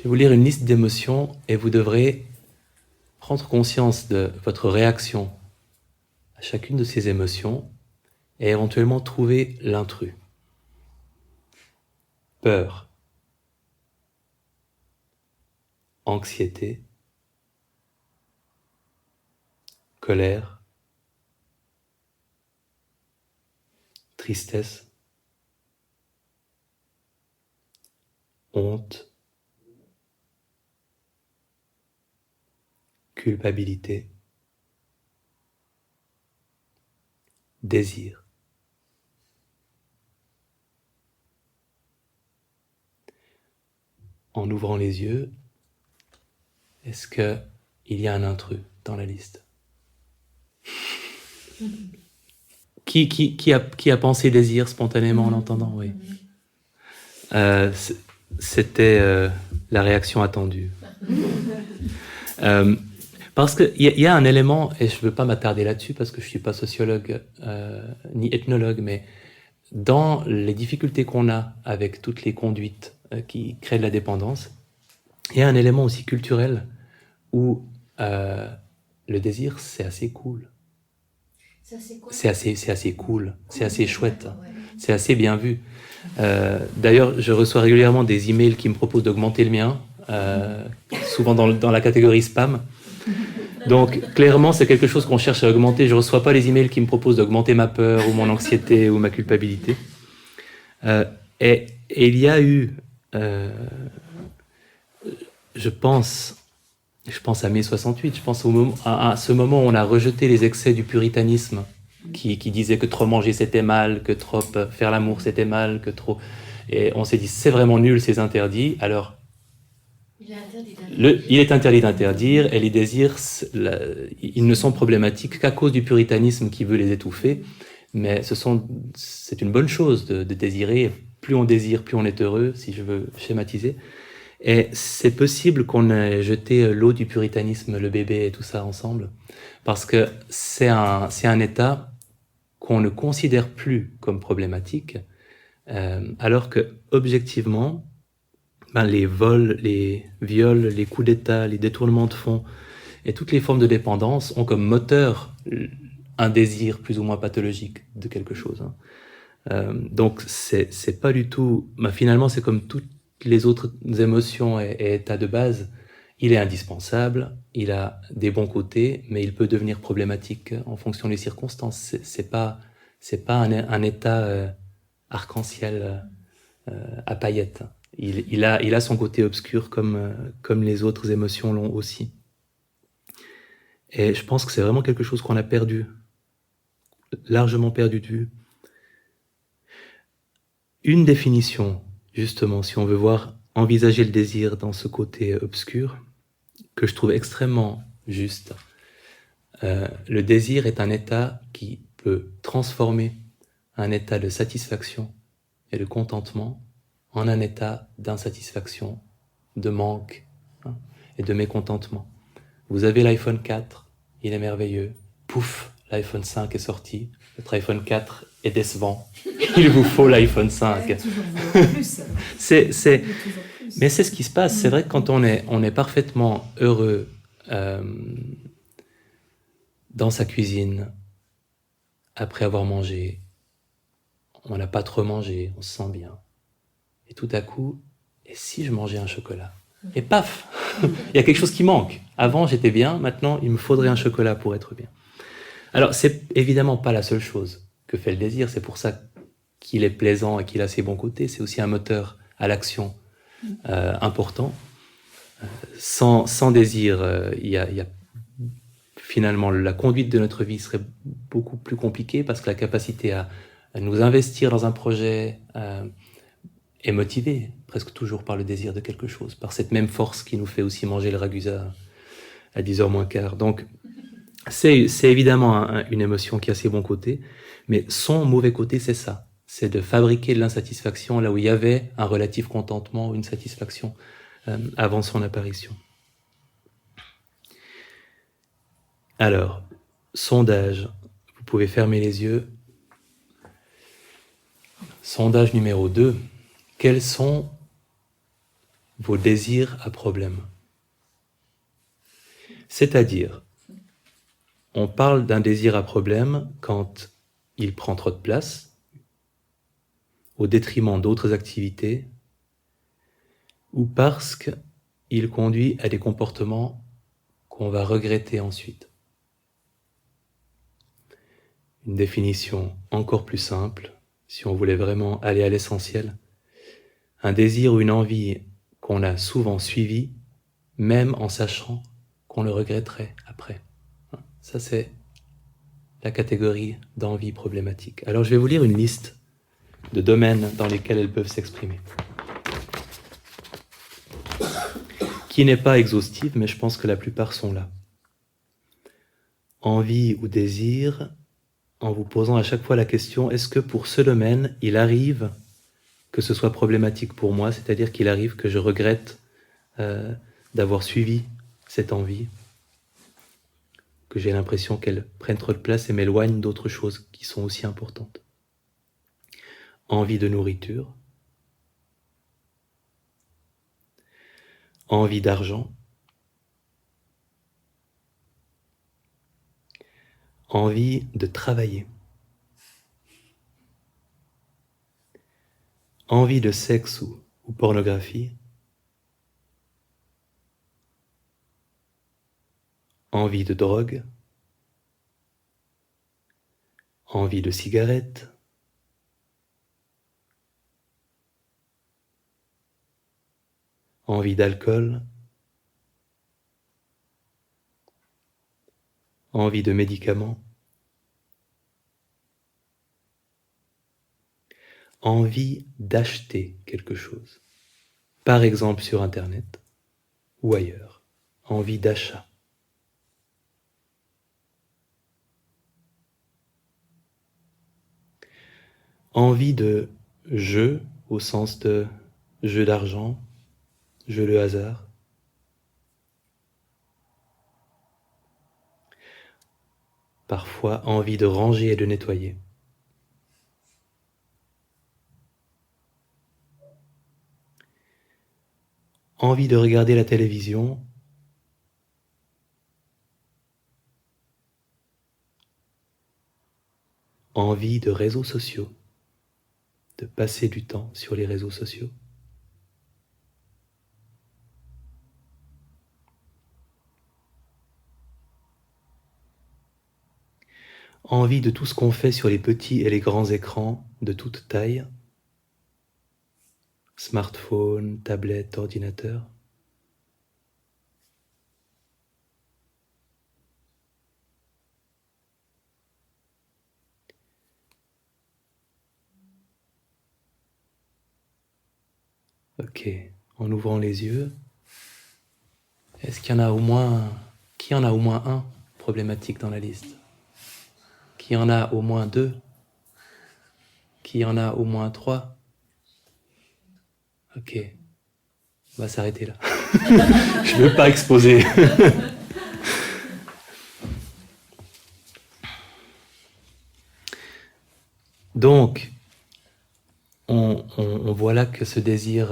vais vous lire une liste d'émotions et vous devrez prendre conscience de votre réaction à chacune de ces émotions et éventuellement trouver l'intrus. Peur, anxiété, colère, tristesse, honte, culpabilité, désir. En ouvrant les yeux, est-ce qu'il y a un intrus dans la liste? Qui a pensé désir spontanément en l'entendant? Oui. C'était la réaction attendue. Parce qu'il y a un élément, et je ne veux pas m'attarder là-dessus parce que je ne suis pas sociologue ni ethnologue, mais dans les difficultés qu'on a avec toutes les conduites qui créent de la dépendance, il y a un élément aussi culturel où le désir, c'est assez cool. C'est assez cool, c'est assez chouette, c'est assez bien vu. D'ailleurs, je reçois régulièrement des emails qui me proposent d'augmenter le mien, souvent dans la catégorie spam. Donc, clairement, c'est quelque chose qu'on cherche à augmenter. Je ne reçois pas les emails qui me proposent d'augmenter ma peur ou mon anxiété ou ma culpabilité. Et il y a eu, je pense à mai 68, je pense à ce moment où on a rejeté les excès du puritanisme qui disait que trop manger c'était mal, que trop faire l'amour c'était mal, que trop... Et on s'est dit c'est vraiment nul, c'est interdit. Alors, il est interdit d'interdire et les désirs, ils ne sont problématiques qu'à cause du puritanisme qui veut les étouffer. Mais c'est une bonne chose de désirer. Plus on désire, plus on est heureux, si je veux schématiser. Et c'est possible qu'on ait jeté l'eau du puritanisme, le bébé et tout ça ensemble, parce que c'est un état qu'on ne considère plus comme problématique, alors que objectivement, les vols, les viols, les coups d'État, les détournements de fonds et toutes les formes de dépendance ont comme moteur un désir plus ou moins pathologique de quelque chose. Donc c'est pas du tout... finalement, c'est comme toutes les autres émotions et états de base. Il est indispensable, il a des bons côtés, mais il peut devenir problématique en fonction des circonstances. C'est pas un état arc-en-ciel à paillettes. Il a son côté obscur comme les autres émotions l'ont aussi. Et je pense que c'est vraiment quelque chose qu'on a perdu, largement perdu de vue. Une définition, justement, si on veut envisager le désir dans ce côté obscur, que je trouve extrêmement juste. Le désir est un état qui peut transformer un état de satisfaction et de contentement en un état d'insatisfaction, de manque et de mécontentement. Vous avez l'iPhone 4, il est merveilleux. Pouf, l'iPhone 5 est sorti. Votre iPhone 4 est décevant. Il vous faut l'iPhone 5. Mais c'est ce qui se passe. C'est vrai que quand on est parfaitement heureux dans sa cuisine, après avoir mangé, on n'a pas trop mangé, on se sent bien. Et tout à coup, et si je mangeais un chocolat? Et paf, il y a quelque chose qui manque. Avant, j'étais bien, maintenant, il me faudrait un chocolat pour être bien. Alors, c'est évidemment pas la seule chose que fait le désir, c'est pour ça qu'il est plaisant et qu'il a ses bons côtés, c'est aussi un moteur à l'action important. Sans désir, il y a finalement la conduite de notre vie serait beaucoup plus compliquée parce que la capacité à nous investir dans un projet est motivée presque toujours par le désir de quelque chose, par cette même force qui nous fait aussi manger le ragusa à 10h moins quart. Donc, c'est évidemment une émotion qui a ses bons côtés, mais son mauvais côté, c'est ça. C'est de fabriquer de l'insatisfaction là où il y avait un relatif contentement ou une satisfaction avant son apparition. Alors, sondage. Vous pouvez fermer les yeux. Sondage numéro 2. Quelles sont vos désirs à problème. C'est-à-dire, on parle d'un désir à problème quand il prend trop de place, au détriment d'autres activités, ou parce qu'il conduit à des comportements qu'on va regretter ensuite. Une définition encore plus simple, si on voulait vraiment aller à l'essentiel, un désir ou une envie qu'on a souvent suivi, même en sachant qu'on le regretterait après. Ça, c'est la catégorie d'envie problématique. Alors, je vais vous lire une liste de domaines dans lesquels elles peuvent s'exprimer, qui n'est pas exhaustive, mais je pense que la plupart sont là. Envie ou désir, en vous posant à chaque fois la question, est-ce que pour ce domaine, il arrive que ce soit problématique pour moi, c'est-à-dire qu'il arrive que je regrette d'avoir suivi cette envie, que j'ai l'impression qu'elle prenne trop de place et m'éloigne d'autres choses qui sont aussi importantes. Envie de nourriture, envie d'argent, envie de travailler, envie de sexe ou pornographie, envie de drogue, envie de cigarette, envie d'alcool, envie de médicaments, envie d'acheter quelque chose, par exemple sur Internet ou ailleurs, envie d'achat. Envie de jeu au sens de jeu d'argent, jeu de hasard. Parfois envie de ranger et de nettoyer. Envie de regarder la télévision. Envie de réseaux sociaux, de passer du temps sur les réseaux sociaux. Envie de tout ce qu'on fait sur les petits et les grands écrans de toute taille. Smartphone, tablette, ordinateur. Ok, en ouvrant les yeux, est-ce qu'il y en a au moins... Qui en a au moins un problématique dans la liste? Qui en a au moins 2? Qui en a au moins 3? Ok, on va s'arrêter là. Je ne veux pas exposer. Donc, on voit là que ce désir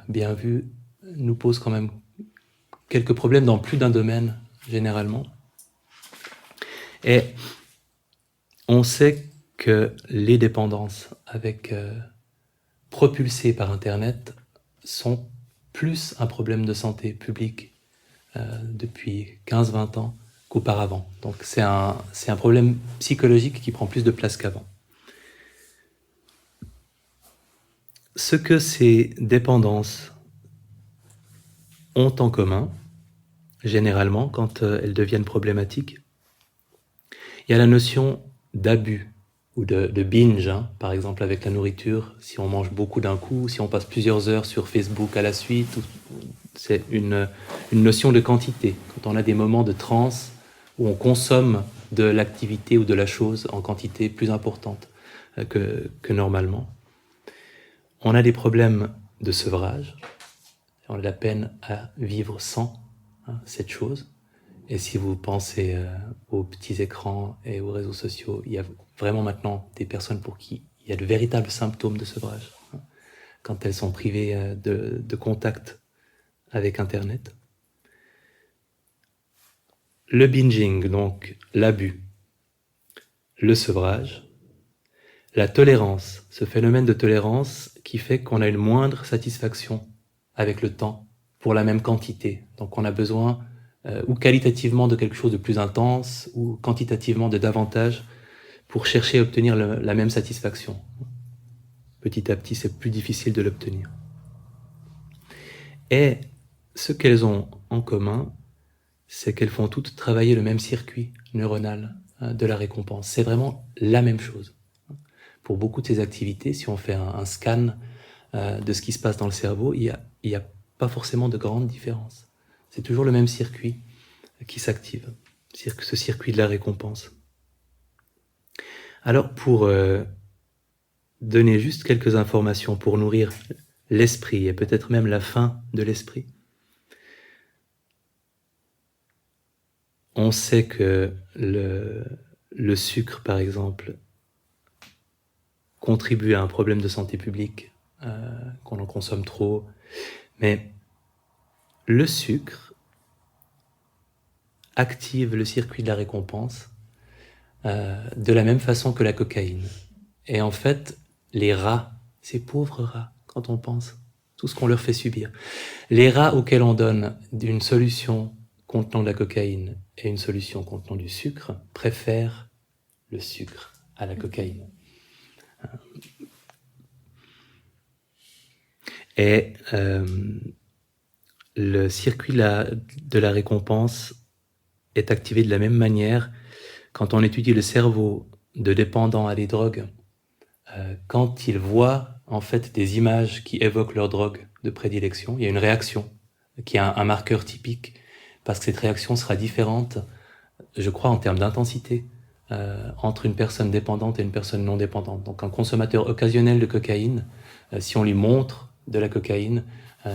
bien vu nous pose quand même quelques problèmes dans plus d'un domaine, généralement. Et on sait que les dépendances propulsées par Internet sont plus un problème de santé publique depuis 15-20 ans qu'auparavant. Donc c'est un problème psychologique qui prend plus de place qu'avant. Ce que ces dépendances ont en commun, généralement, quand elles deviennent problématiques, il y a la notion d'abus ou de binge, par exemple avec la nourriture, si on mange beaucoup d'un coup, si on passe plusieurs heures sur Facebook à la suite, c'est une notion de quantité. Quand on a des moments de transe où on consomme de l'activité ou de la chose en quantité plus importante que normalement. On a des problèmes de sevrage, on a de la peine à vivre sans cette chose. Et si vous pensez aux petits écrans et aux réseaux sociaux, il y a vraiment maintenant des personnes pour qui il y a de véritables symptômes de sevrage. Quand elles sont privées de contact avec Internet. Le binging, donc l'abus, le sevrage, la tolérance, ce phénomène de tolérance qui fait qu'on a une moindre satisfaction avec le temps pour la même quantité. Donc on a besoin ou qualitativement de quelque chose de plus intense ou quantitativement de davantage pour chercher à obtenir la même satisfaction. Petit à petit, c'est plus difficile de l'obtenir. Et ce qu'elles ont en commun, c'est qu'elles font toutes travailler le même circuit neuronal de la récompense. C'est vraiment la même chose. Pour beaucoup de ces activités, si on fait un scan de ce qui se passe dans le cerveau, il y a pas forcément de grande différence. C'est toujours le même circuit qui s'active, ce circuit de la récompense. Alors pour donner juste quelques informations pour nourrir l'esprit et peut-être même la faim de l'esprit, on sait que le sucre, par exemple, contribue à un problème de santé publique, qu'on en consomme trop. Mais le sucre active le circuit de la récompense de la même façon que la cocaïne. Et en fait, les rats, ces pauvres rats, quand on pense, tout ce qu'on leur fait subir, les rats auxquels on donne une solution contenant de la cocaïne et une solution contenant du sucre préfèrent le sucre à la cocaïne. Et le circuit de la récompense est activé de la même manière quand on étudie le cerveau de dépendants à des drogues. Quand ils voient en fait des images qui évoquent leur drogue de prédilection, il y a une réaction qui est un marqueur typique, parce que cette réaction sera différente, je crois, en termes d'intensité, entre une personne dépendante et une personne non dépendante. Donc un consommateur occasionnel de cocaïne, si on lui montre de la cocaïne,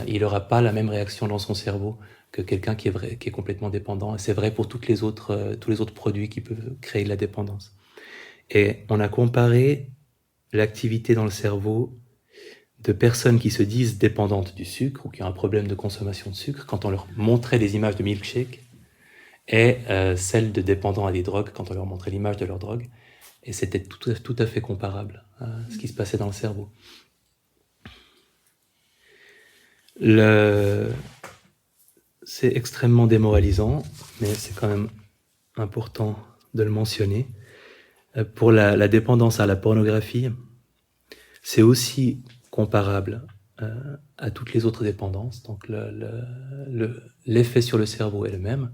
il n'aura pas la même réaction dans son cerveau que quelqu'un qui est complètement dépendant. Et c'est vrai pour tous les autres produits qui peuvent créer de la dépendance. Et on a comparé l'activité dans le cerveau de personnes qui se disent dépendantes du sucre ou qui ont un problème de consommation de sucre quand on leur montrait des images de milkshake et celles de dépendants à des drogues quand on leur montrait l'image de leur drogue. Et c'était tout à fait comparable à ce qui se passait dans le cerveau. C'est extrêmement démoralisant, mais c'est quand même important de le mentionner. Pour la dépendance à la pornographie, c'est aussi comparable à toutes les autres dépendances. Donc l'effet sur le cerveau est le même.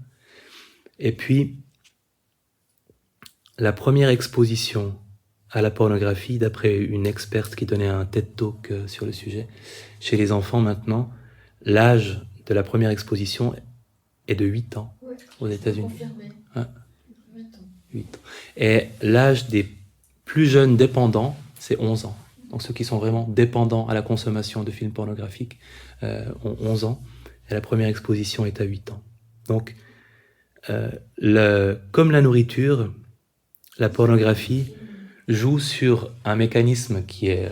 Et puis, la première exposition à la pornographie, d'après une experte qui donnait un TED Talk sur le sujet, chez les enfants maintenant, l'âge de la première exposition est de 8 ans aux États-Unis. Confirmé. Hein? 8 ans. Et l'âge des plus jeunes dépendants, c'est 11 ans. Donc ceux qui sont vraiment dépendants à la consommation de films pornographiques ont 11 ans, et la première exposition est à 8 ans. Donc, comme la nourriture, la pornographie joue sur un mécanisme qui est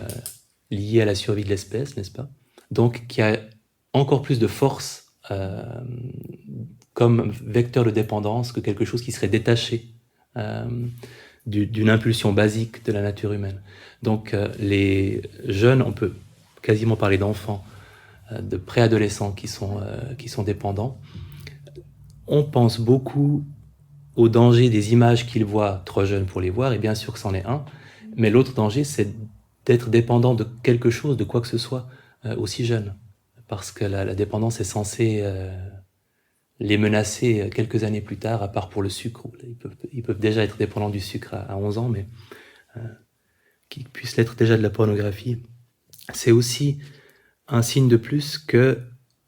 lié à la survie de l'espèce, n'est-ce pas? Donc qui a encore plus de force comme vecteur de dépendance que quelque chose qui serait détaché d'une impulsion basique de la nature humaine. Donc les jeunes, on peut quasiment parler d'enfants, de préadolescents qui sont dépendants. On pense beaucoup au danger des images qu'ils voient trop jeunes pour les voir, et bien sûr que c'en est un, mais l'autre danger, c'est d'être dépendant de quelque chose, de quoi que ce soit, aussi jeune, parce que la dépendance est censée les menacer quelques années plus tard, à part pour le sucre. Ils peuvent déjà être dépendants du sucre à 11 ans, mais qu'ils puissent l'être déjà de la pornographie. C'est aussi un signe de plus que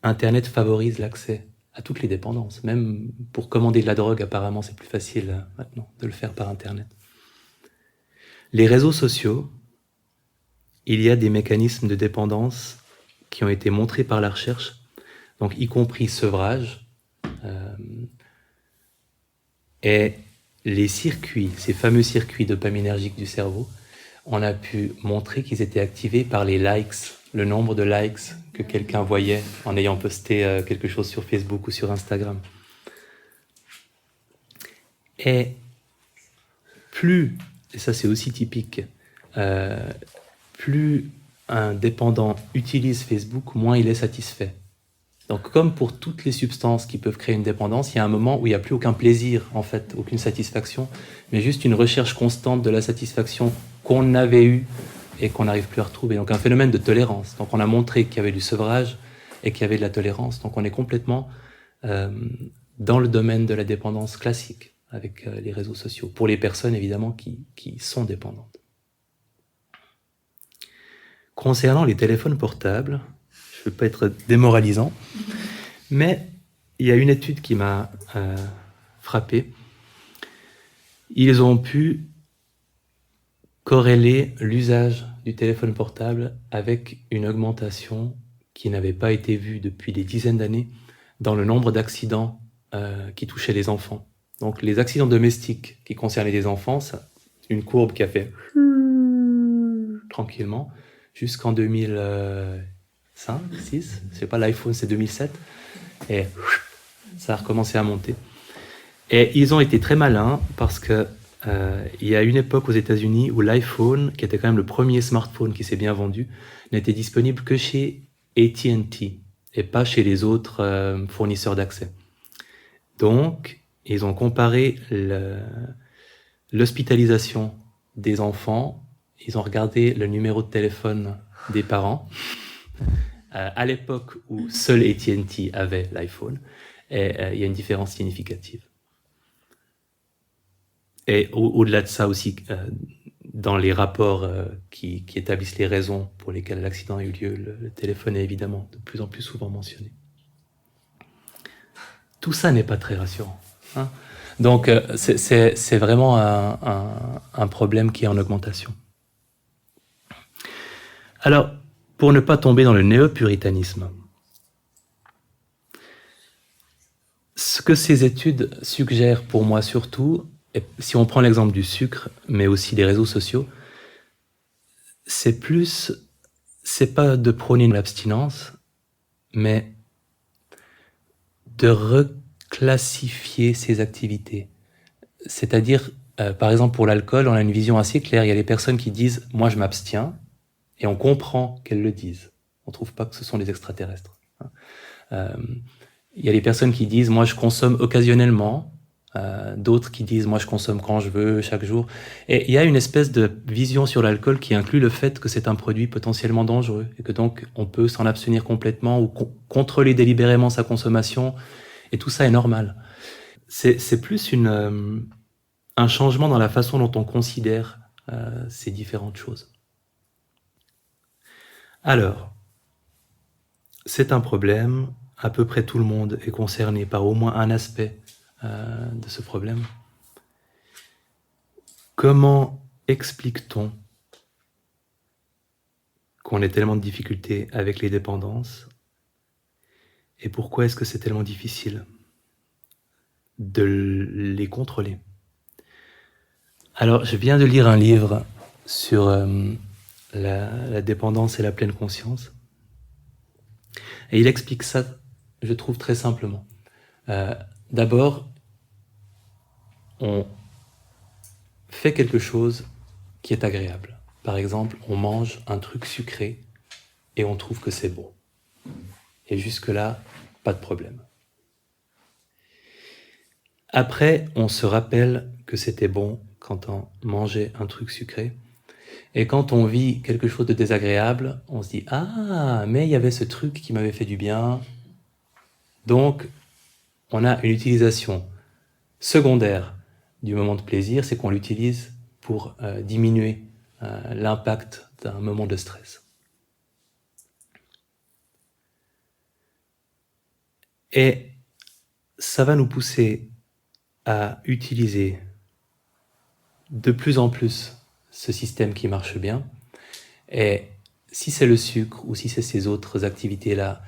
Internet favorise l'accès à toutes les dépendances. Même pour commander de la drogue, apparemment, c'est plus facile maintenant de le faire par Internet. Les réseaux sociaux, il y a des mécanismes de dépendance qui ont été montrés par la recherche, donc y compris sevrage, et les circuits, ces fameux circuits dopaminergiques du cerveau, on a pu montrer qu'ils étaient activés par les likes le nombre de likes que quelqu'un voyait en ayant posté quelque chose sur Facebook ou sur Instagram. Et plus, et ça c'est aussi typique, plus un dépendant utilise Facebook, moins il est satisfait. Donc comme pour toutes les substances qui peuvent créer une dépendance, il y a un moment où il n'y a plus aucun plaisir, en fait, aucune satisfaction, mais juste une recherche constante de la satisfaction qu'on avait eue et qu'on n'arrive plus à retrouver. Donc un phénomène de tolérance. Donc on a montré qu'il y avait du sevrage et qu'il y avait de la tolérance. Donc on est complètement dans le domaine de la dépendance classique avec les réseaux sociaux, pour les personnes évidemment qui sont dépendantes. Concernant les téléphones portables, je ne veux pas être démoralisant, mais il y a une étude qui m'a frappé. Ils ont pu corréler l'usage du téléphone portable avec une augmentation qui n'avait pas été vue depuis des dizaines d'années dans le nombre d'accidents qui touchaient les enfants. Donc les accidents domestiques qui concernaient les enfants, c'est une courbe qui a fait tranquillement jusqu'en 2005, 6, je sais pas, l'iPhone c'est 2007, et ça a recommencé à monter. Et ils ont été très malins parce que il y a une époque aux États-Unis où l'iPhone, qui était quand même le premier smartphone qui s'est bien vendu, n'était disponible que chez AT&T et pas chez les autres fournisseurs d'accès. Donc, ils ont comparé l'hospitalisation des enfants, ils ont regardé le numéro de téléphone des parents à l'époque où seul AT&T avait l'iPhone, et il y a une différence significative. Et au-delà de ça aussi, dans les rapports qui établissent les raisons pour lesquelles l'accident a eu lieu, le téléphone est évidemment de plus en plus souvent mentionné. Tout ça n'est pas très rassurant. Hein. Donc c'est vraiment un problème qui est en augmentation. Alors, pour ne pas tomber dans le néo-puritanisme, ce que ces études suggèrent pour moi surtout, et si on prend l'exemple du sucre, mais aussi des réseaux sociaux, c'est pas de prôner l'abstinence, mais de reclassifier ces activités. C'est-à-dire, par exemple pour l'alcool, on a une vision assez claire. Il y a des personnes qui disent « moi je m'abstiens », et on comprend qu'elles le disent. On ne trouve pas que ce sont des extraterrestres. Il y a des personnes qui disent « moi je consomme occasionnellement », d'autres qui disent « moi je consomme quand je veux, chaque jour ». Et il y a une espèce de vision sur l'alcool qui inclut le fait que c'est un produit potentiellement dangereux et que donc on peut s'en abstenir complètement ou contrôler délibérément sa consommation, et tout ça est normal. C'est plus un changement dans la façon dont on considère ces différentes choses. Alors, c'est un problème, à peu près tout le monde est concerné par au moins un aspect de ce problème. Comment explique-t-on qu'on ait tellement de difficultés avec les dépendances, et pourquoi est-ce que c'est tellement difficile de les contrôler? Alors, je viens de lire un livre sur la dépendance et la pleine conscience, et il explique ça, je trouve, très simplement. D'abord, on fait quelque chose qui est agréable. Par exemple, on mange un truc sucré et on trouve que c'est bon. Et jusque-là, pas de problème. Après, on se rappelle que c'était bon quand on mangeait un truc sucré. Et quand on vit quelque chose de désagréable, on se dit « Ah, mais il y avait ce truc qui m'avait fait du bien. » Donc, on a une utilisation secondaire du moment de plaisir, c'est qu'on l'utilise pour diminuer l'impact d'un moment de stress. Et ça va nous pousser à utiliser de plus en plus ce système qui marche bien. Et si c'est le sucre ou si c'est ces autres activités-là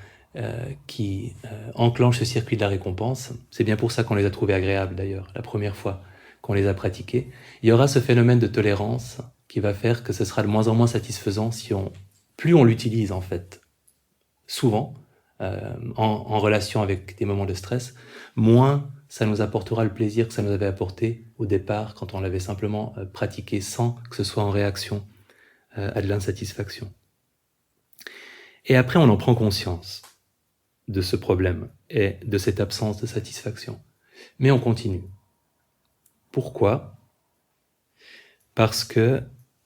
qui enclenchent ce circuit de la récompense, c'est bien pour ça qu'on les a trouvés agréables d'ailleurs, la première fois qu'on les a pratiqués, il y aura ce phénomène de tolérance qui va faire que ce sera de moins en moins satisfaisant si on plus on l'utilise en fait, souvent, en relation avec des moments de stress, moins ça nous apportera le plaisir que ça nous avait apporté au départ quand on l'avait simplement pratiqué sans que ce soit en réaction à de l'insatisfaction. Et après, on en prend conscience de ce problème et de cette absence de satisfaction. Mais on continue. Pourquoi ? Parce que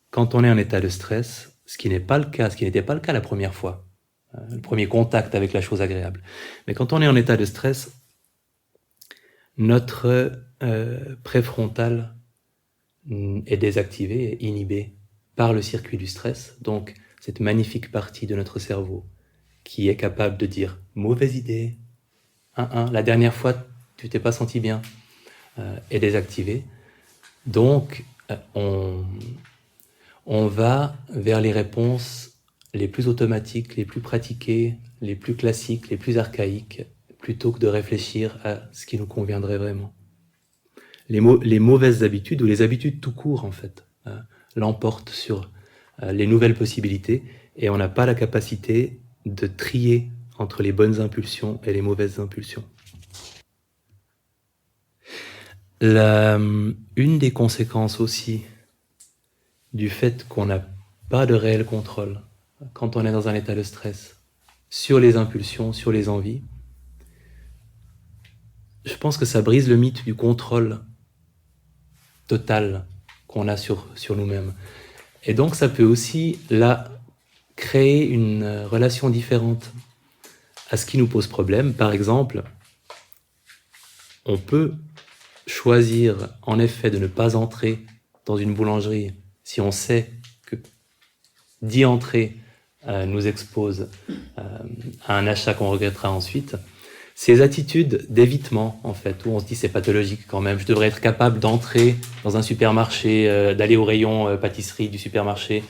quand on est en état de stress, ce qui n'était pas le cas la première fois, le premier contact avec la chose agréable, mais quand on est en état de stress, notre préfrontal est désactivé, est inhibé par le circuit du stress, donc cette magnifique partie de notre cerveau qui est capable de dire « mauvaise idée »,« la dernière fois tu t'es pas senti bien », est désactivée. Donc on va vers les réponses les plus automatiques, les plus pratiquées, les plus classiques, les plus archaïques, plutôt que de réfléchir à ce qui nous conviendrait vraiment. Les mauvaises habitudes, ou les habitudes tout court en fait, l'emportent sur les nouvelles possibilités, et on n'a pas la capacité de trier entre les bonnes impulsions et les mauvaises impulsions. Une des conséquences aussi du fait qu'on n'a pas de réel contrôle quand on est dans un état de stress sur les impulsions, sur les envies, je pense que ça brise le mythe du contrôle total qu'on a sur nous-mêmes. Et donc ça peut aussi là créer une relation différente à ce qui nous pose problème. Par exemple, on peut choisir en effet de ne pas entrer dans une boulangerie si on sait que d'y entrer nous expose à un achat qu'on regrettera ensuite. Ces attitudes d'évitement, en fait, où on se dit c'est pathologique quand même, je devrais être capable d'entrer dans un supermarché, d'aller au rayon pâtisserie du supermarché,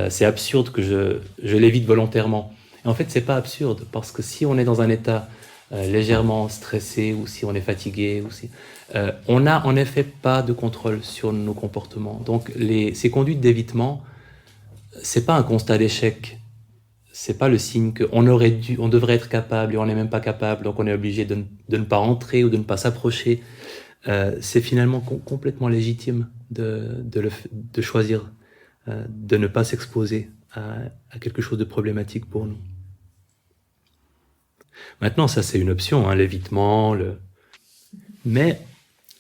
c'est absurde que je l'évite volontairement. Et en fait, c'est pas absurde, parce que si on est dans un état légèrement stressé, ou si on est fatigué, ou si, on n'a en effet pas de contrôle sur nos comportements. Donc ces conduites d'évitement, c'est pas un constat d'échec. C'est pas le signe qu'on devrait être capable et on n'est même pas capable, donc on est obligé de ne pas entrer ou de ne pas s'approcher. C'est finalement complètement légitime de choisir de ne pas s'exposer à quelque chose de problématique pour nous. Maintenant, ça c'est une option, l'évitement, mais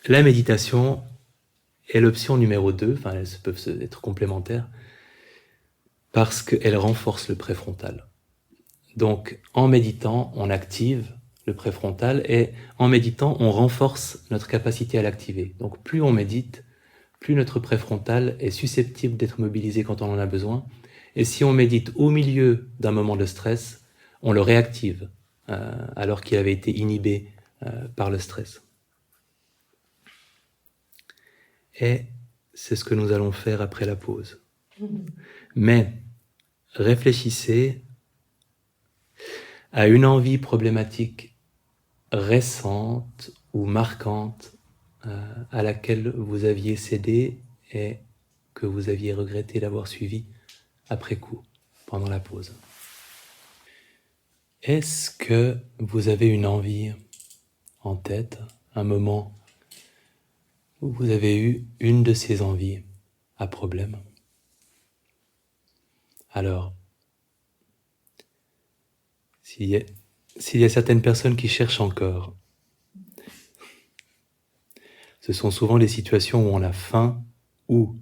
la méditation est l'option numéro 2, enfin elles peuvent être complémentaires, parce qu'elle renforce le préfrontal. Donc, en méditant, on active le préfrontal et en méditant, on renforce notre capacité à l'activer. Donc, plus on médite, plus notre préfrontal est susceptible d'être mobilisé quand on en a besoin. Et si on médite au milieu d'un moment de stress, on le réactive alors qu'il avait été inhibé par le stress. Et c'est ce que nous allons faire après la pause. Mais réfléchissez à une envie problématique récente ou marquante à laquelle vous aviez cédé et que vous aviez regretté d'avoir suivi après coup, pendant la pause. Est-ce que vous avez une envie en tête, un moment où vous avez eu une de ces envies à problème ? Alors, s'il y a certaines personnes qui cherchent encore, ce sont souvent les situations où on a faim, ou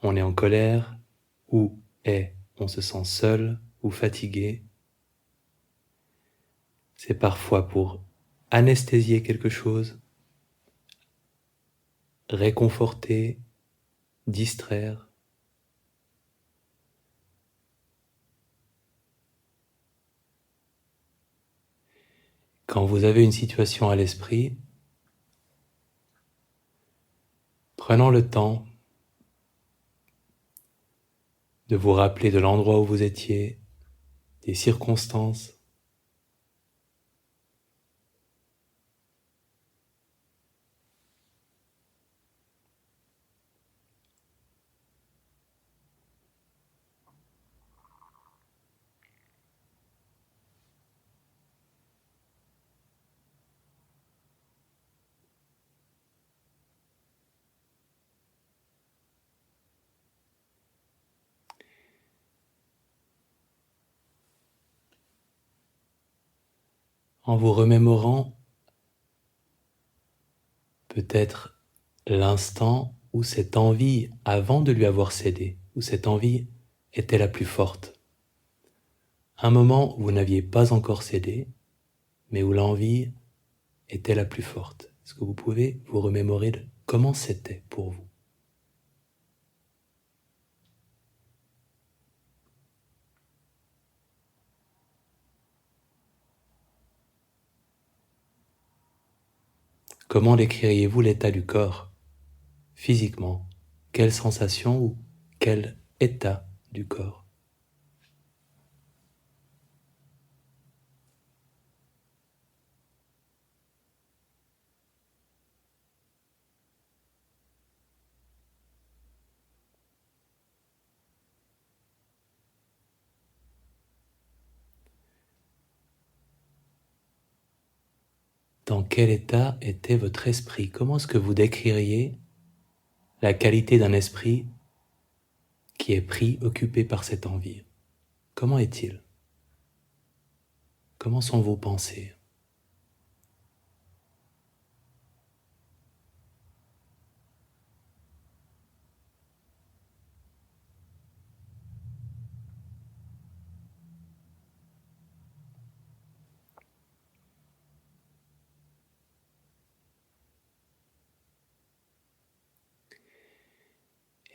on est en colère, ou on se sent seul ou fatigué. C'est parfois pour anesthésier quelque chose, réconforter, distraire. Quand vous avez une situation à l'esprit, prenons le temps de vous rappeler de l'endroit où vous étiez, des circonstances. en vous remémorant peut-être l'instant où cette envie, avant de lui avoir cédé, où cette envie était la plus forte. Un moment où vous n'aviez pas encore cédé, mais où l'envie était la plus forte. Est-ce que vous pouvez vous remémorer de comment c'était pour vous? Comment décririez-vous l'état du corps, physiquement? Quelle sensation ou quel état du corps? Dans quel état était votre esprit? Comment est-ce que vous décririez la qualité d'un esprit qui est pris, occupé par cette envie? Comment est-il? Comment sont vos pensées?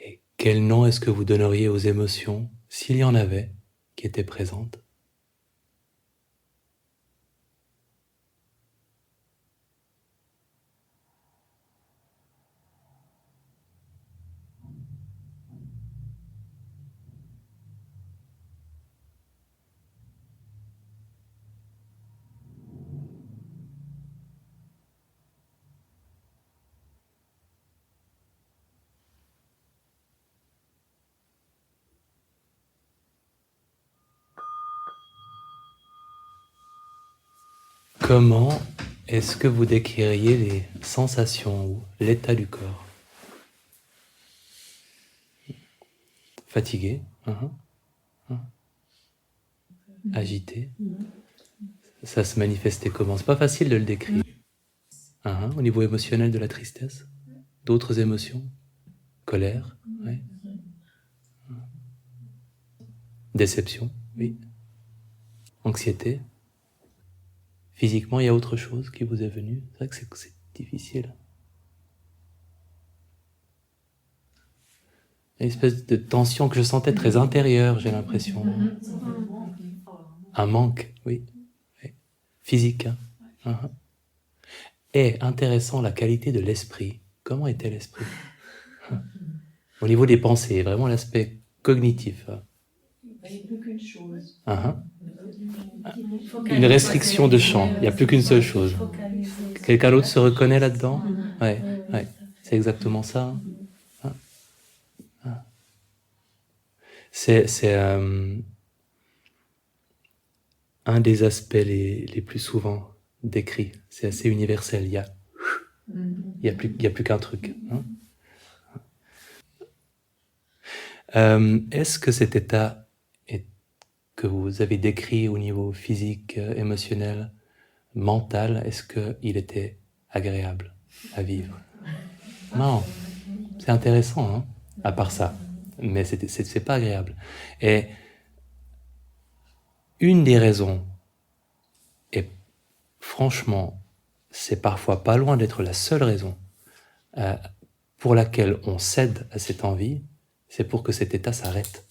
Et quel nom est-ce que vous donneriez aux émotions, s'il y en avait, qui étaient présentes? Comment est-ce que vous décririez les sensations ou l'état du corps? Fatigué, agité. Ça se manifestait comment? C'est pas facile de le décrire. Au niveau émotionnel, de la tristesse? D'autres émotions? Colère? Ouais. Déception? Oui. Anxiété? Physiquement, il y a autre chose qui vous est venu? C'est vrai que c'est difficile. Une espèce de tension que je sentais très intérieure, j'ai l'impression. Un manque, oui. Physique. Et intéressant, la qualité de l'esprit. Comment était l'esprit? Au niveau des pensées, vraiment l'aspect cognitif. Il n'y a plus qu'une chose. Une restriction de champ, il n'y a plus qu'une seule chose. Quelqu'un d'autre se reconnaît là-dedans? Ouais, c'est exactement ça. C'est un des aspects les plus souvent décrits. C'est assez universel. Il y a plus qu'un truc. Est-ce que cet état que vous avez décrit au niveau physique, émotionnel, mental, est-ce qu'il était agréable à vivre? Non, c'est intéressant, à part ça, mais c'est pas agréable. Et une des raisons, et franchement, c'est parfois pas loin d'être la seule raison pour laquelle on cède à cette envie, c'est pour que cet état s'arrête.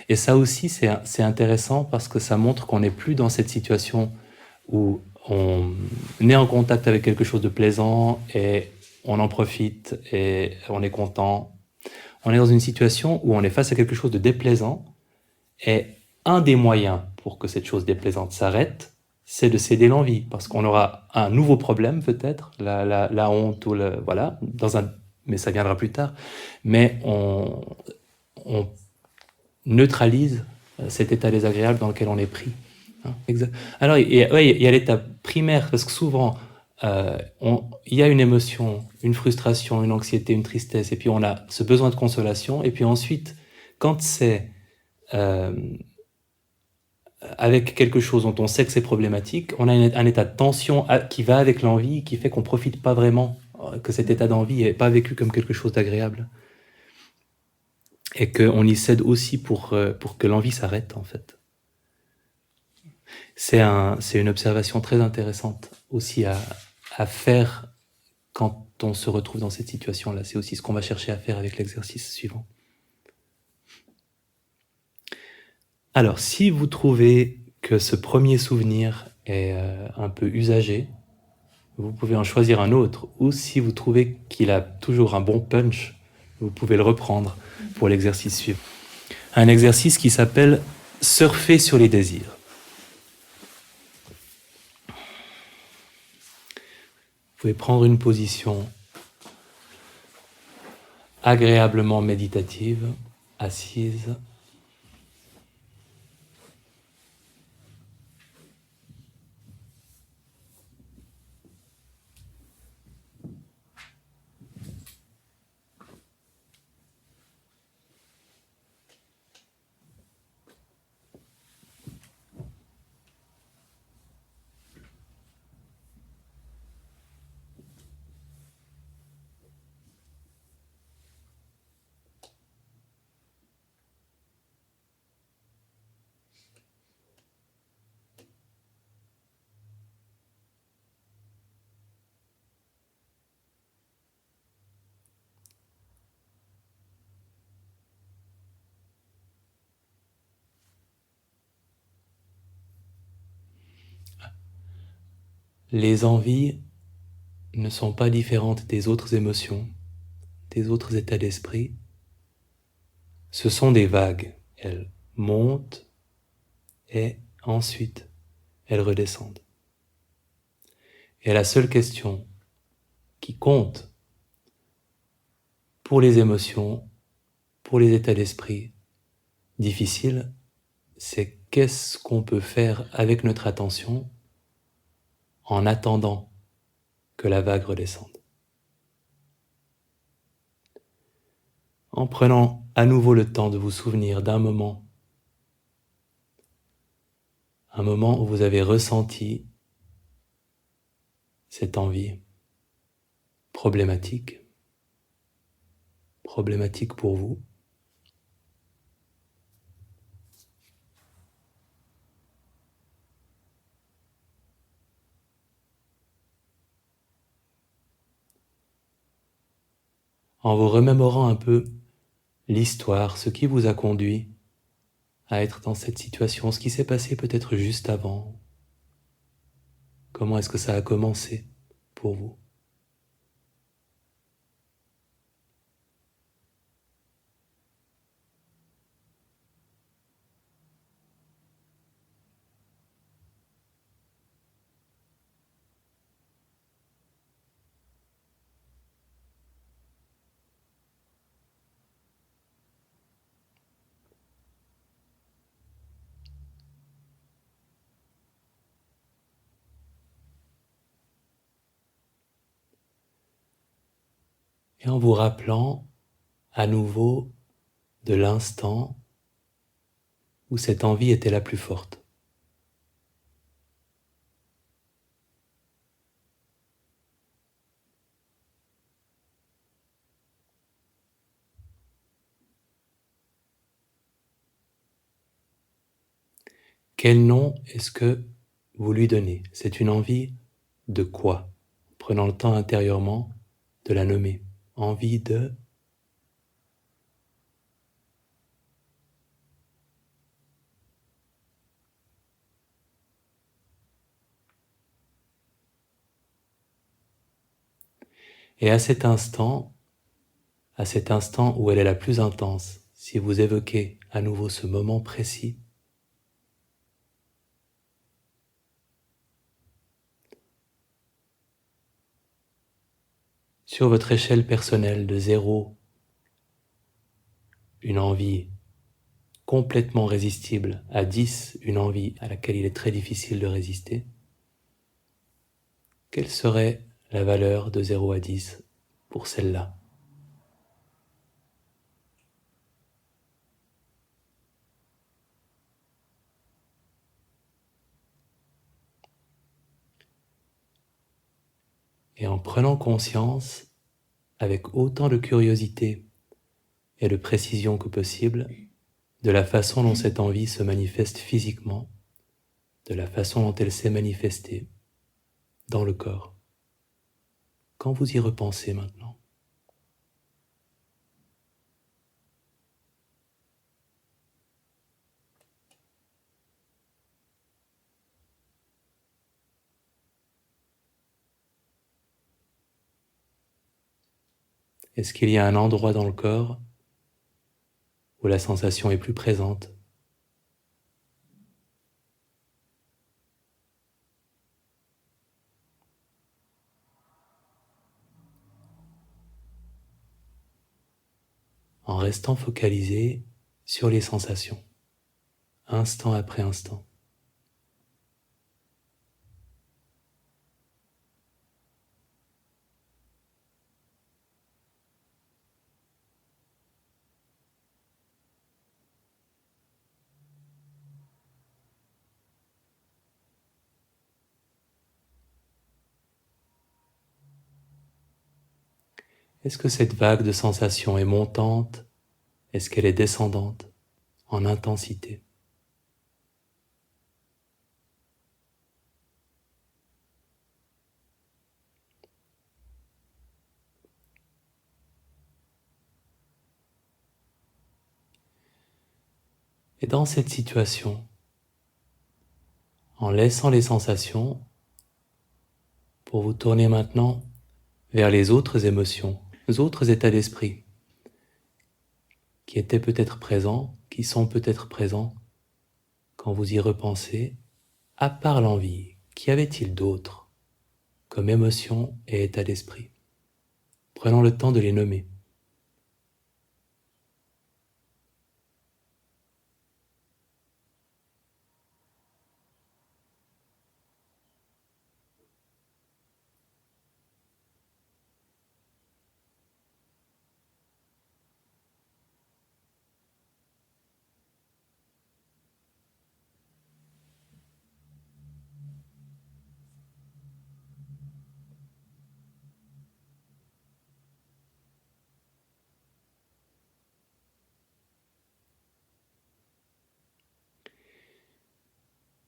Et ça aussi, c'est intéressant parce que ça montre qu'on n'est plus dans cette situation où on est en contact avec quelque chose de plaisant et on en profite et on est content. On est dans une situation où on est face à quelque chose de déplaisant et un des moyens pour que cette chose déplaisante s'arrête, c'est de céder l'envie parce qu'on aura un nouveau problème peut-être, la honte ou voilà, mais ça viendra plus tard. Mais on neutralise cet état désagréable dans lequel on est pris. Exact. Alors, il y a l'étape primaire, parce que souvent, il y a une émotion, une frustration, une anxiété, une tristesse, et puis on a ce besoin de consolation, et puis ensuite, quand c'est avec quelque chose dont on sait que c'est problématique, on a un état de tension qui va avec l'envie, qui fait qu'on ne profite pas vraiment, que cet état d'envie n'est pas vécu comme quelque chose d'agréable. Et qu'on y cède aussi pour que l'envie s'arrête, en fait. C'est une observation très intéressante aussi à faire quand on se retrouve dans cette situation-là. C'est aussi ce qu'on va chercher à faire avec l'exercice suivant. Alors, si vous trouvez que ce premier souvenir est un peu usagé, vous pouvez en choisir un autre, ou si vous trouvez qu'il a toujours un bon punch, vous pouvez le reprendre pour l'exercice suivant. Un exercice qui s'appelle « Surfer sur les désirs ». Vous pouvez prendre une position agréablement méditative, assise. Les envies ne sont pas différentes des autres émotions, des autres états d'esprit. Ce sont des vagues. Elles montent et ensuite elles redescendent. Et la seule question qui compte pour les émotions, pour les états d'esprit difficiles, c'est qu'est-ce qu'on peut faire avec notre attention en attendant que la vague redescende. En prenant à nouveau le temps de vous souvenir d'un moment, un moment où vous avez ressenti cette envie problématique pour vous. En vous remémorant un peu l'histoire, ce qui vous a conduit à être dans cette situation, ce qui s'est passé peut-être juste avant. Comment est-ce que ça a commencé pour vous ? Et en vous rappelant à nouveau de l'instant où cette envie était la plus forte. Quel nom est-ce que vous lui donnez ? C'est une envie de quoi ? Prenant le temps intérieurement de la nommer. Envie de... Et à cet instant où elle est la plus intense, si vous évoquez à nouveau ce moment précis, sur votre échelle personnelle de 0, une envie complètement résistible, à 10, une envie à laquelle il est très difficile de résister, quelle serait la valeur de 0 à 10 pour celle-là ? Et en prenant conscience, avec autant de curiosité et de précision que possible, de la façon dont cette envie se manifeste physiquement, de la façon dont elle s'est manifestée dans le corps. Quand vous y repensez maintenant, est-ce qu'il y a un endroit dans le corps où la sensation est plus présente ? En restant focalisé sur les sensations, instant après instant. Est-ce que cette vague de sensations est montante? Est-ce qu'elle est descendante en intensité? Et dans cette situation, en laissant les sensations, pour vous tourner maintenant vers les autres émotions, les autres états d'esprit qui étaient peut-être présents, qui sont peut-être présents quand vous y repensez, à part l'envie, qu'y avait-il d'autre comme émotion et état d'esprit? Prenons le temps de les nommer.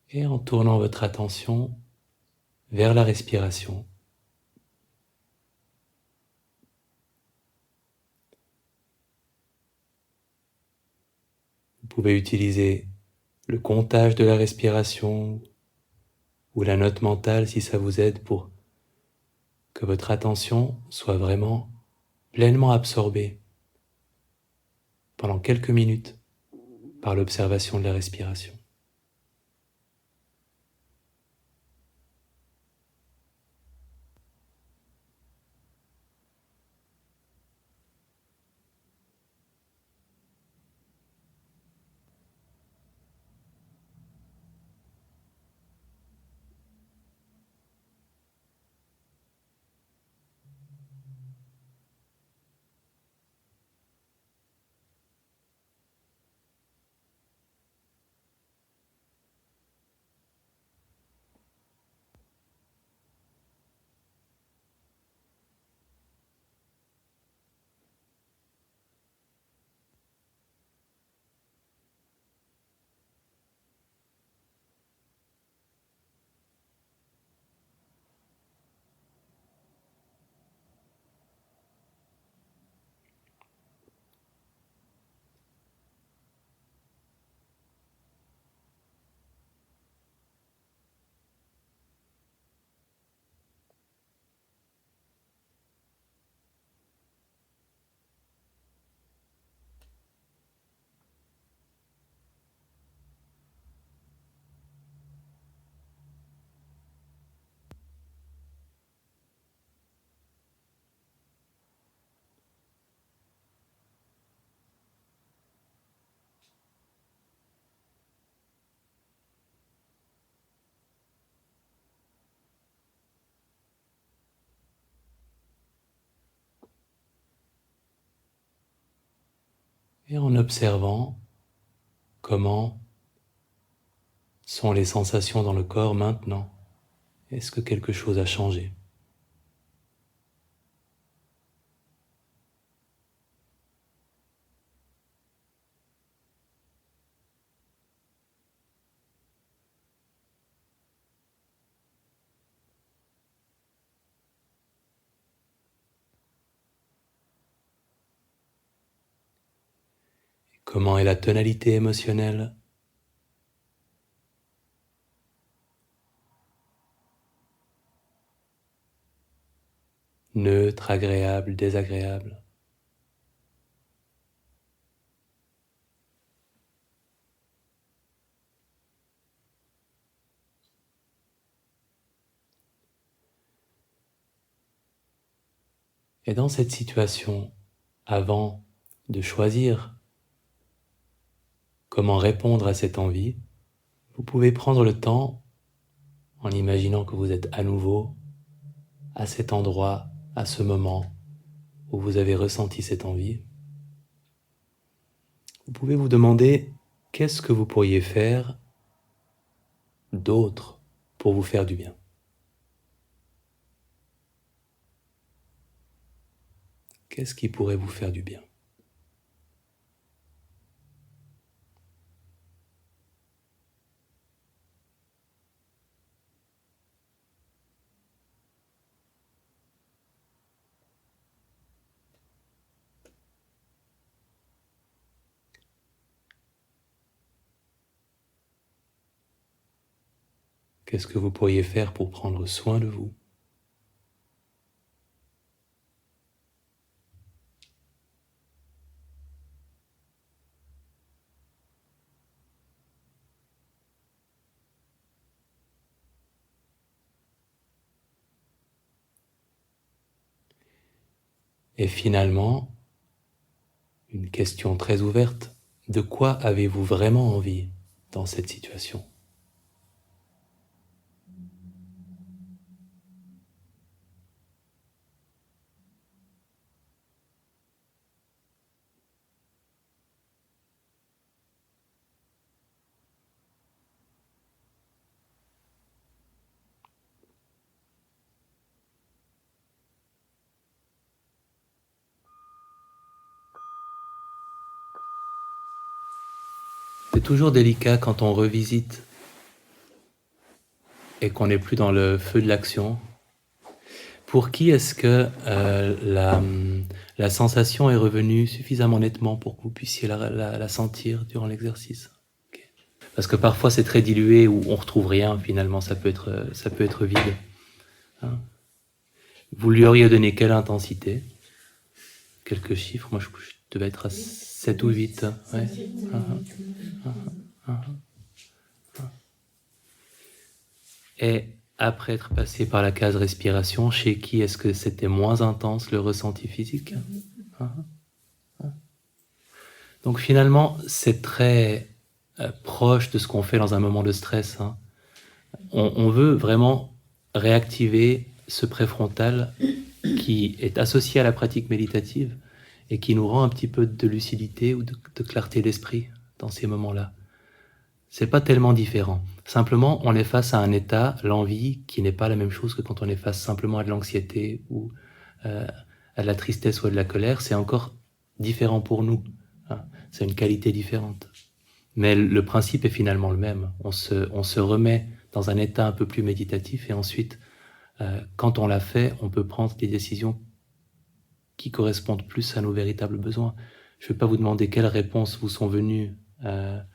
Et en tournant votre attention vers la respiration, vous pouvez utiliser le comptage de la respiration ou la note mentale si ça vous aide pour que votre attention soit vraiment pleinement absorbée pendant quelques minutes par l'observation de la respiration. Et en observant comment sont les sensations dans le corps maintenant, est-ce que quelque chose a changé? Comment est la tonalité émotionnelle? Neutre, agréable, désagréable. Et dans cette situation, avant de choisir comment répondre à cette envie, vous pouvez prendre le temps, en imaginant que vous êtes à nouveau à cet endroit, à ce moment où vous avez ressenti cette envie. Vous pouvez vous demander qu'est-ce que vous pourriez faire d'autre pour vous faire du bien. Qu'est-ce qui pourrait vous faire du bien? Qu'est-ce que vous pourriez faire pour prendre soin de vous? Et finalement, une question très ouverte, de quoi avez-vous vraiment envie dans cette situation? C'est toujours délicat quand on revisite et qu'on n'est plus dans le feu de l'action. Pour qui est-ce que la sensation est revenue suffisamment nettement pour que vous puissiez la sentir durant l'exercice? Okay. Parce que parfois c'est très dilué ou on retrouve rien finalement, ça peut être vide. Hein? Vous lui auriez donné quelle intensité? Quelques chiffres, moi je devais être à 7 ou 8. Ouais. Et après être passé par la case respiration, chez qui est-ce que c'était moins intense le ressenti physique? Donc finalement, c'est très proche de ce qu'on fait dans un moment de stress. Hein. On veut vraiment réactiver ce préfrontal qui est associé à la pratique méditative et qui nous rend un petit peu de lucidité ou de clarté d'esprit dans ces moments-là. C'est pas tellement différent. Simplement, on est face à un état, l'envie, qui n'est pas la même chose que quand on est face simplement à de l'anxiété ou à de la tristesse ou à de la colère. C'est encore différent pour nous. Hein. C'est une qualité différente. Mais le principe est finalement le même. On se remet dans un état un peu plus méditatif et ensuite, quand on l'a fait, on peut prendre des décisions qui correspondent plus à nos véritables besoins. Je ne vais pas vous demander quelles réponses vous sont venues à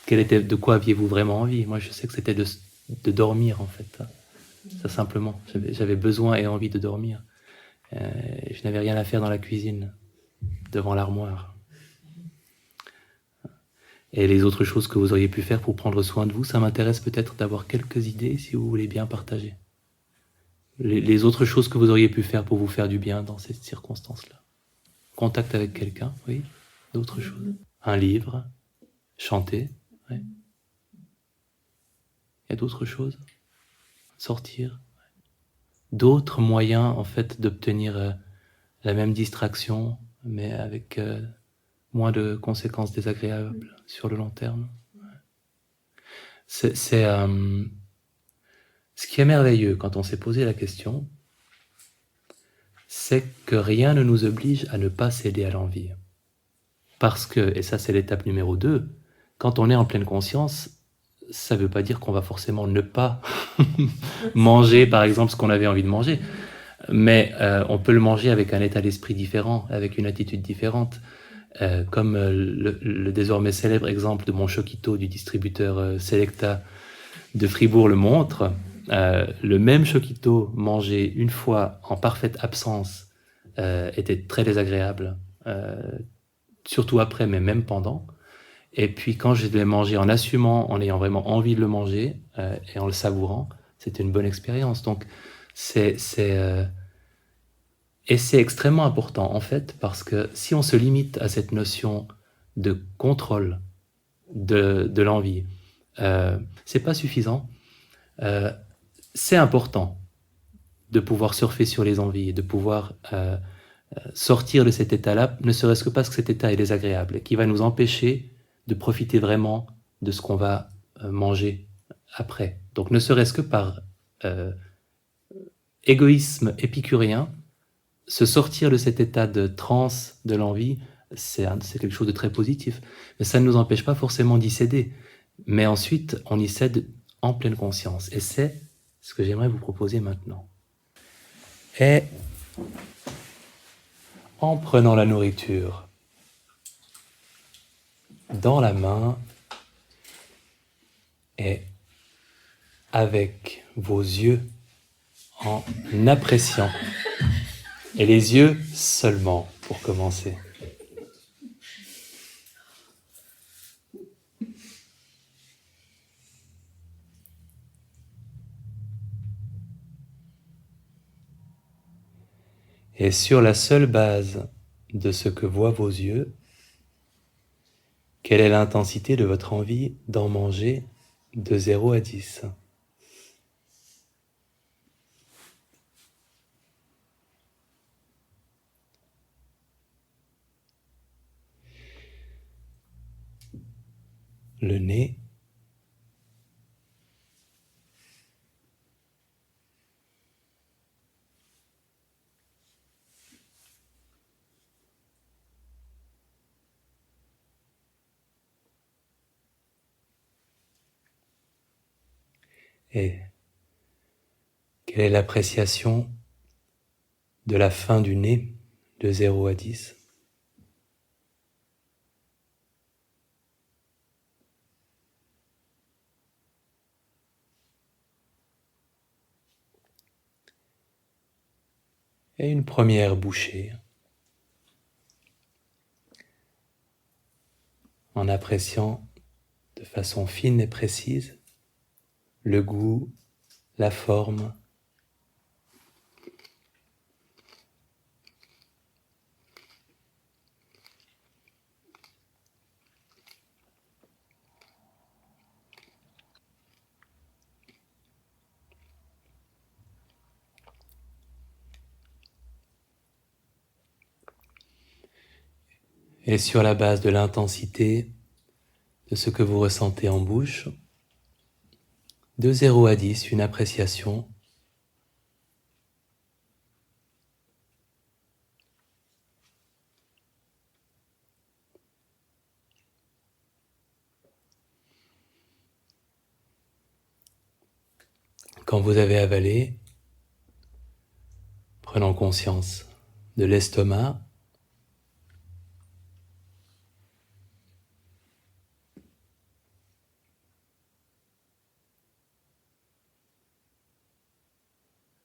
de quoi aviez-vous vraiment envie. Moi, je sais que c'était de dormir, en fait. Ça, simplement. J'avais besoin et envie de dormir. Je n'avais rien à faire dans la cuisine, devant l'armoire. Et les autres choses que vous auriez pu faire pour prendre soin de vous, ça m'intéresse peut-être d'avoir quelques idées, si vous voulez bien partager. Les autres choses que vous auriez pu faire pour vous faire du bien dans cette circonstance-là. Contact avec quelqu'un, oui. D'autres choses. Un livre. Chanter. Oui. Il y a d'autres choses. Sortir. D'autres moyens, en fait, d'obtenir la même distraction, mais avec moins de conséquences désagréables sur le long terme. C'est ce qui est merveilleux quand on s'est posé la question, c'est que rien ne nous oblige à ne pas céder à l'envie. Parce que, et ça c'est l'étape numéro 2, quand on est en pleine conscience, ça ne veut pas dire qu'on va forcément ne pas manger, par exemple, ce qu'on avait envie de manger. Mais on peut le manger avec un état d'esprit différent, avec une attitude différente. Comme le désormais célèbre exemple de mon Chokito du distributeur Selecta de Fribourg le montre, le même Chokito mangé une fois en parfaite absence était très désagréable, surtout après, mais même pendant. Et puis quand je l'ai mangé en assumant, en ayant vraiment envie de le manger et en le savourant, c'était une bonne expérience. Donc c'est extrêmement important en fait, parce que si on se limite à cette notion de contrôle de l'envie, c'est pas suffisant. C'est important de pouvoir surfer sur les envies et de pouvoir sortir de cet état-là, ne serait-ce que parce que cet état est désagréable et qui va nous empêcher de profiter vraiment de ce qu'on va manger après. Donc ne serait-ce que par égoïsme épicurien, se sortir de cet état de transe de l'envie, c'est quelque chose de très positif. Mais ça ne nous empêche pas forcément d'y céder. Mais ensuite, on y cède en pleine conscience. Et c'est ce que j'aimerais vous proposer maintenant. Et en prenant la nourriture dans la main et avec vos yeux en appréciant, et les yeux seulement pour commencer. Et sur la seule base de ce que voient vos yeux, quelle est l'intensité de votre envie d'en manger de 0 à 10 ? Le nez, et quelle est l'appréciation de la fin du nez de 0 à 10 ? Et une première bouchée, en appréciant de façon fine et précise le goût, la forme, et sur la base de l'intensité de ce que vous ressentez en bouche, de 0 à 10, une appréciation quand vous avez avalé, prenant conscience de l'estomac,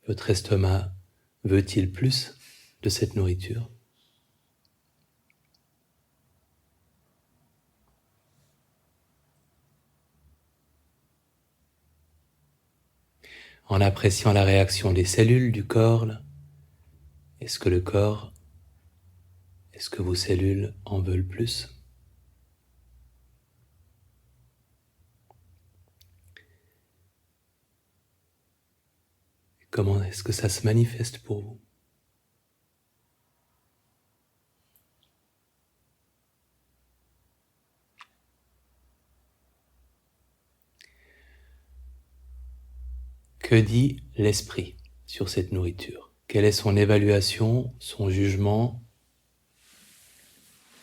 votre estomac veut-il plus de cette nourriture ? En appréciant la réaction des cellules du corps, est-ce que vos cellules en veulent plus ? Comment est-ce que ça se manifeste pour vous ? Que dit l'esprit sur cette nourriture ? Quelle est son évaluation, son jugement ?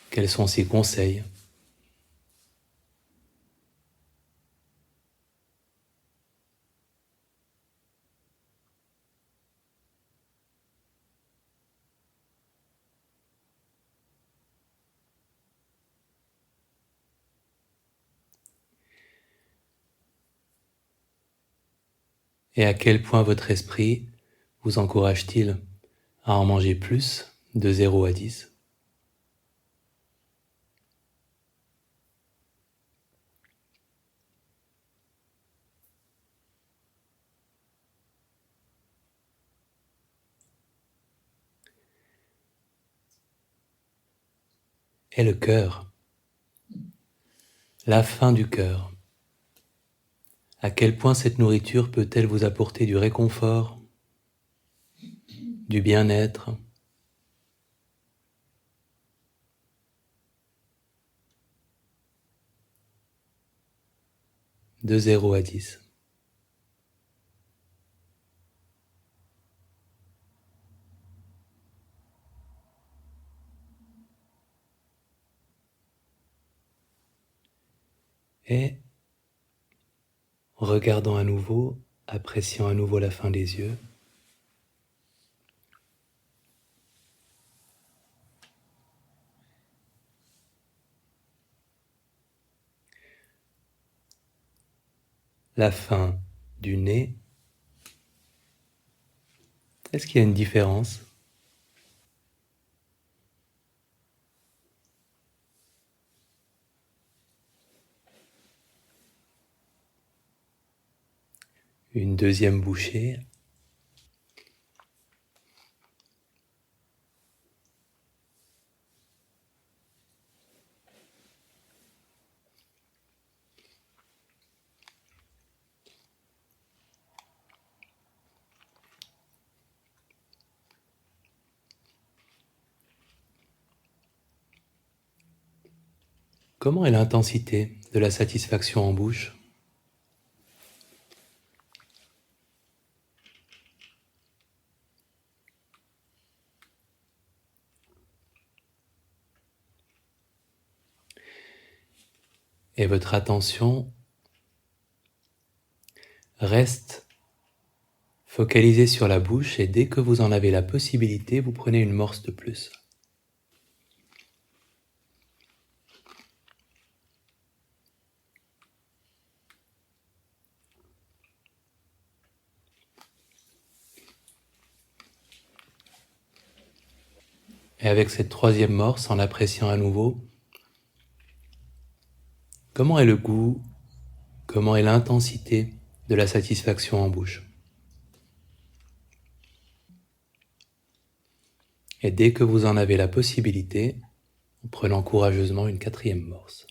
Quels sont ses conseils ? Et à quel point votre esprit vous encourage-t-il à en manger plus de 0 à 10? Et le cœur, la faim du cœur. À quel point cette nourriture peut-elle vous apporter du réconfort, du bien-être, de 0 à 10. Et regardant à nouveau, appréciant à nouveau la fin des yeux, la fin du nez. Est-ce qu'il y a une différence? Une deuxième bouchée. Comment est l'intensité de la satisfaction en bouche? Et votre attention reste focalisée sur la bouche et dès que vous en avez la possibilité, vous prenez une morse de plus. Et avec cette troisième morse, en l'appréciant à nouveau, comment est le goût, comment est l'intensité de la satisfaction en bouche? Et dès que vous en avez la possibilité, en prenant courageusement une quatrième morse.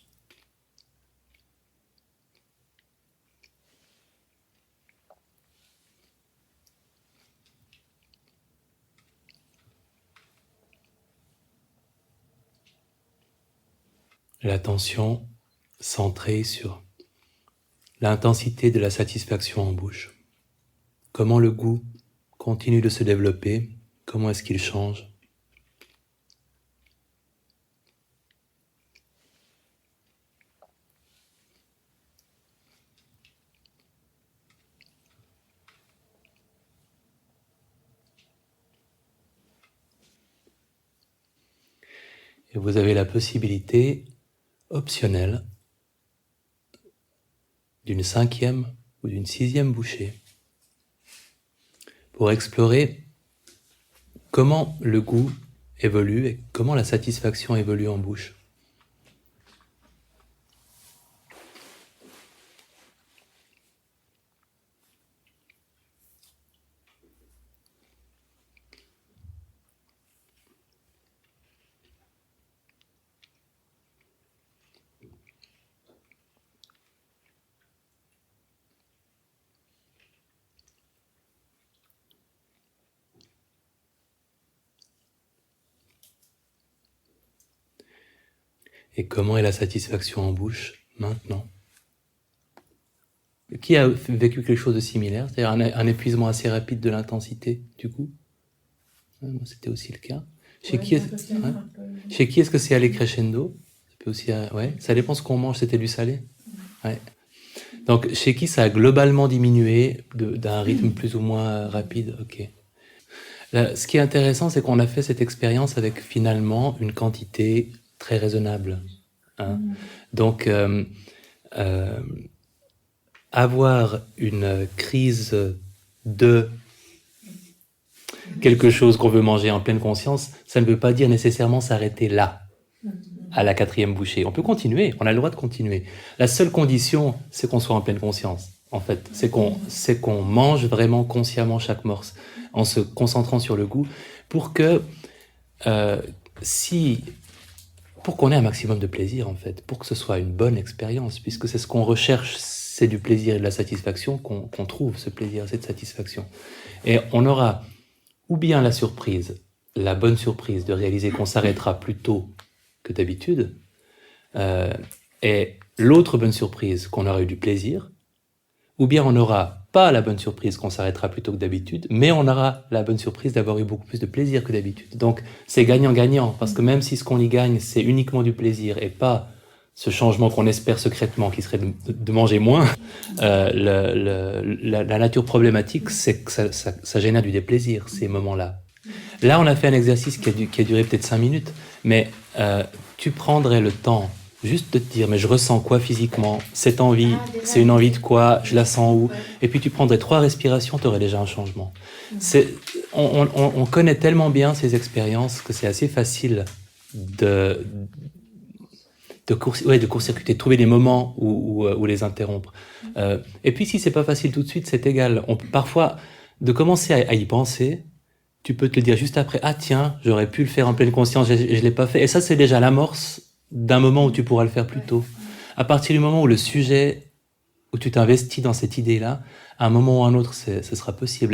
L'attention centrée sur l'intensité de la satisfaction en bouche. Comment le goût continue de se développer, comment est-ce qu'il change? Et vous avez la possibilité optionnelle d'une cinquième ou d'une sixième bouchée pour explorer comment le goût évolue et comment la satisfaction évolue en bouche. Et comment est la satisfaction en bouche maintenant? Qui a vécu quelque chose de similaire, c'est-à-dire un épuisement assez rapide de l'intensité du goût? Moi, c'était aussi le cas. Chez qui est-ce que c'est allé crescendo? Ça peut aussi, ouais, ça dépend ce qu'on mange. C'était du salé. Ouais. Donc, chez qui ça a globalement diminué d'un rythme plus ou moins rapide? Ok. Là, ce qui est intéressant, c'est qu'on a fait cette expérience avec finalement une quantité très raisonnable. Hein. Donc, avoir une crise de quelque chose qu'on veut manger en pleine conscience, ça ne veut pas dire nécessairement s'arrêter là, à la 4e bouchée. On peut continuer, on a le droit de continuer. La seule condition, c'est qu'on soit en pleine conscience, en fait. C'est qu'on mange vraiment consciemment chaque morse, en se concentrant sur le goût, pour que, pour qu'on ait un maximum de plaisir, en fait, pour que ce soit une bonne expérience, puisque c'est ce qu'on recherche, c'est du plaisir et de la satisfaction qu'on trouve, ce plaisir, cette satisfaction. Et on aura ou bien la surprise, la bonne surprise de réaliser qu'on s'arrêtera plus tôt que d'habitude, et l'autre bonne surprise qu'on aura eu du plaisir, ou bien on n'aura pas la bonne surprise qu'on s'arrêtera plus tôt que d'habitude, mais on aura la bonne surprise d'avoir eu beaucoup plus de plaisir que d'habitude. Donc c'est gagnant-gagnant, parce que même si ce qu'on y gagne, c'est uniquement du plaisir et pas ce changement qu'on espère secrètement, qui serait de manger moins, la nature problématique, c'est que ça génère du déplaisir, ces moments-là. Là, on a fait un exercice qui a duré peut-être 5 minutes, mais tu prendrais le temps juste de te dire, mais je ressens quoi physiquement? Cette envie, c'est une envie de quoi? Je la sens où? Et puis tu prendrais 3 respirations, tu aurais déjà un changement. On connaît tellement bien ces expériences que c'est assez facile de court-circuiter, de trouver des moments où les interrompre. Et puis si c'est pas facile tout de suite, c'est égal. Parfois, de commencer à y penser, tu peux te le dire juste après, ah tiens, j'aurais pu le faire en pleine conscience, je l'ai pas fait. Et ça, c'est déjà l'amorce d'un moment où tu pourras le faire plus tôt. À partir du moment où tu t'investis dans cette idée-là, à un moment ou à un autre, ce sera possible.